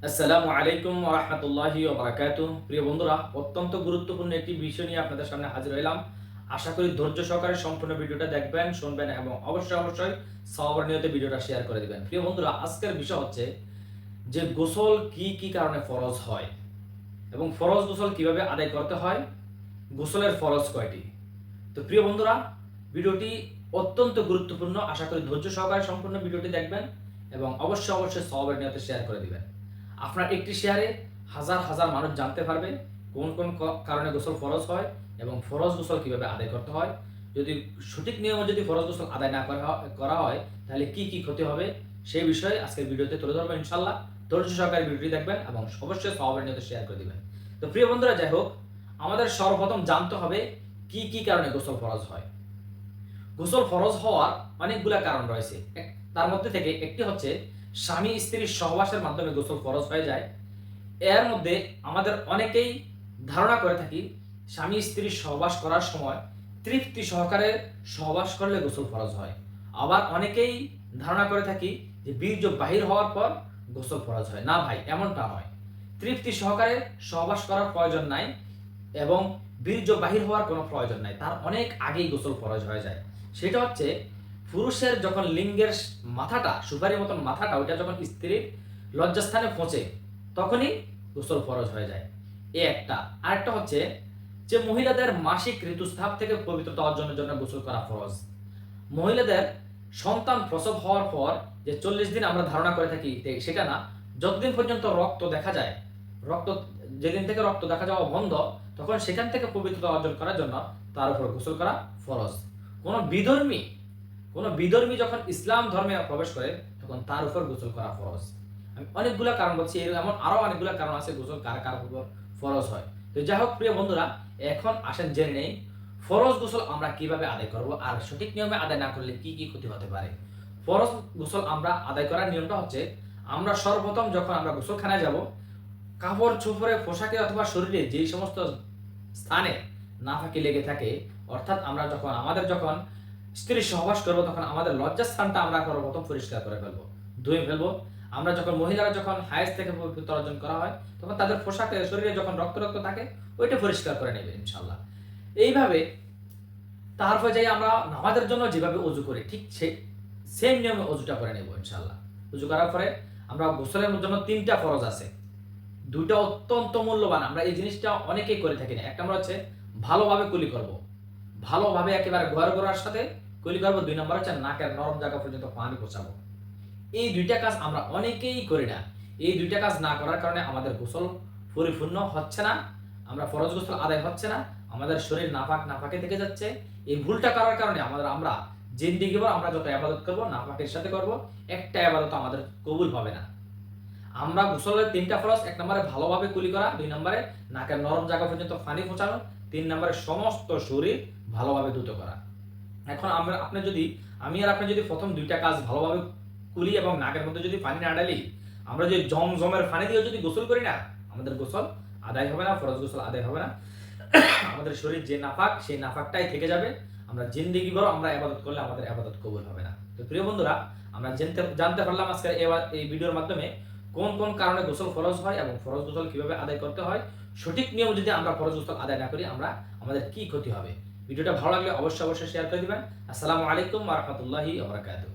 আসসালামু আলাইকুম ওয়া রাহমাতুল্লাহি ওয়া বারাকাতুহু। প্রিয় বন্ধুরা, অত্যন্ত গুরুত্বপূর্ণ একটি বিষয় নিয়ে আপনাদের সামনে হাজির হলাম। আশা করি ধৈর্য সহকারে সম্পূর্ণ ভিডিওটা দেখবেন, শুনবেন এবং অবশ্যই সওয়াবের নিয়তে ভিডিওটা শেয়ার করে দিবেন। প্রিয় বন্ধুরা, আজকের বিষয় হচ্ছে যে গোসল কি কি কারণে ফরজ হয় এবং ফরজ গোসল কিভাবে আদায় করতে হয়, গোসলের ফরজ কয়টি। তো প্রিয় বন্ধুরা, ভিডিওটি অত্যন্ত গুরুত্বপূর্ণ। আশা করি ধৈর্য সহকারে সম্পূর্ণ ভিডিওটি দেখবেন এবং অবশ্যই সওয়াবের নিয়তে শেয়ার করে দিবেন। আপনার একটি শেয়ারে হাজার হাজার মানুষ জানতে পারবে কোন কোন কারণে গোসল ফরজ হয় এবং ফরজ গোসল কিভাবে আদায় করতে হয়। যদি সঠিক নিয়মে যদি ফরজ গোসল আদায় না করা হয় তাহলে কি কি ক্ষতি হবে সেই বিষয়ে আজকের ভিডিওতে তুলে ধরবো ইনশাল্লাহ। ধৈর্য সহকারে ভিডিওটি দেখবেন এবং অবশ্যই সওয়াবের নিয়তে শেয়ার করে দিবেন। তো প্রিয় বন্ধুরা, যাই হোক, আমাদের সর্বপ্রথম জানতে হবে কি কি কারণে গোসল ফরজ হয়। গোসল ফরজ হওয়ার অনেকগুলা কারণ রয়েছে। তার মধ্যে থেকে একটি হচ্ছে স্বামী স্ত্রীর সহবাসের মাধ্যমে গোসল ফরজ হয়ে যায়। এর মধ্যে আমাদের অনেকেই ধারণা করে থাকি স্বামী স্ত্রীর সহবাস করার সময় তৃপ্তি সহকারে সহবাস করলে গোসল ফরজ হয়। আবার অনেকেই ধারণা করে থাকি যে বীর্য বাহির হওয়ার পর গোসল ফরজ হয়। না ভাই, এমনটা নয়। তৃপ্তি সহকারে সহবাস করার প্রয়োজন নাই এবং বীর্য বাহির হওয়ার কোনো প্রয়োজন নাই, তার অনেক আগেই গোসল ফরজ হয়ে যায়। সেটা হচ্ছে পুরুষের যখন লিঙ্গের মাথাটা, সুপারির মতন মাথাটা, ওইটা যখন স্ত্রীর লজ্জাস্থানে পৌঁছে তখনই গোসল ফরজ হয়ে যায়। এ একটা। আরেকটা হচ্ছে যে মহিলাদের মাসিক ঋতুস্রাব থেকে পবিত্রতা অর্জনের জন্য গোসল করা ফরজ। মহিলাদের সন্তান প্রসব হওয়ার পর যে 40 দিন আমরা ধারণা করে থাকি সেটা না, যতদিন পর্যন্ত রক্ত দেখা যায়, রক্ত যেদিন থেকে রক্ত দেখা যাওয়া বন্ধ, তখন সেখান থেকে পবিত্রতা অর্জন করার জন্য তার উপর গোসল করা ফরজ। কোন বিধর্মী যখন ইসলাম ধর্মে প্রবেশ করে তখন তার উপর গোসল করা ফরজ। আমি অনেকগুলা কারণ বলছি, এমন আরো অনেকগুলা কারণ আছে গোসল কার কার উপর ফরজ হয়। তো যাই হোক প্রিয় বন্ধুরা, এখন আসেন জেনে নেই ফরজ গোসল আমরা কিভাবে আদায় করব আর সঠিক নিয়মে আদায় না করলে কি কি ক্ষতি হতে পারে। ফরজ গোসল আমরা আদায় করার নিয়মটা হচ্ছে, আমরা সর্বপ্রথম যখন আমরা গোসলখানায় যাব, কাপড় চোপড়ে, পোশাকে অথবা শরীরে যেই সমস্ত স্থানে নাফাকি লেগে থাকে, অর্থাৎ আমরা যখন স্ত্রীর সহবাস করবো তখন আমাদের লজ্জাস্থানটা আমরা সর্বপ্রথম পরিষ্কার করে ফেলবো, ধুয়ে ফেলবো। আমরা যখন মহিলারা যখন হায়েজ থেকে পবিত্রতা অর্জন করা হয় তখন তাদের পোশাকে, শরীরে যখন রক্ত রক্ত থাকে ওইটা পরিষ্কার করে নেবে ইনশাল্লাহ। এইভাবে তারপরে যাই আমরা নামাজের জন্য যেভাবে অজু করি ঠিক সেম নিয়মে অজুটা করে নেব ইনশাল্লাহ। অজু করার পরে আমরা গোসলের জন্য 3টা ফরজ আছে, 2টা অত্যন্ত মূল্যবান। আমরা এই জিনিসটা অনেকেই করে থাকি না। এক নম্বর হচ্ছে ভালোভাবে কুলি করব, ভালোভাবে একেবারে গোড়ার সাথে কুলি করব। 2 নম্বর হচ্ছে নাকের নরম জায়গা পর্যন্ত পানি পৌঁছাবো। এই 2টা কাজ আমরা অনেকেই করি না। এই 2টা কাজ না করার কারণে আমাদের গোসল পরিপূর্ণ হচ্ছে না, আমরা ফরজ গোসল আদায় হচ্ছে না, আমাদের শরীর নাপাকে থেকে যাচ্ছে। এই ভুলটা করার কারণে আমরা জিন্দেগিভর আমরা যত ইবাদত করব নাপাকের সাথে করব, একটা ইবাদত আমাদের কবুল হবে না। আমরা গোসলের 3টা ফরজ: 1 নম্বরে ভালোভাবে কুলি করা, 2 নম্বরে নাকের নরম জায়গা পর্যন্ত পানি পৌঁছানো, 3 নম্বরে সমস্ত শরীর ভালোভাবে ধুত করা। এখন আমি আর আপনি যদি প্রথম 2টা কাজ ভালোভাবে কুলি এবং নাকের মধ্যে যদি পানি না ঢালি, আমরা যদি জমজমের পানি দিয়ে যদি গোসল করি না, আমাদের গোসল আদায় হবে না, ফরজ গোসল আদায় হবে না। আমাদের শরীর যে নাপাক সেই নাপাকটাই থেকে যাবে। আমরা জিন্দেগি ভর আমরা ইবাদত করলে আমাদের ইবাদত কবুল হবে না। তো প্রিয় বন্ধুরা, আমরা জানতে পারলাম আজকের এই ভিডিওর মাধ্যমে কোন কোন কারণে গোসল ফরজ হয় এবং ফরজ গোসল কিভাবে আদায় করতে হয়। সঠিক নিয়ম যদি আমরা ফরজ গোসল আদায় না করি আমাদের কি ক্ষতি হবে। ভিডিওটা ভালো লাগলে অবশ্যই শেয়ার করে দিবেন। আসসালামু আলাইকুম ওয়া রাহমাতুল্লাহি ওয়া বারাকাতুহু।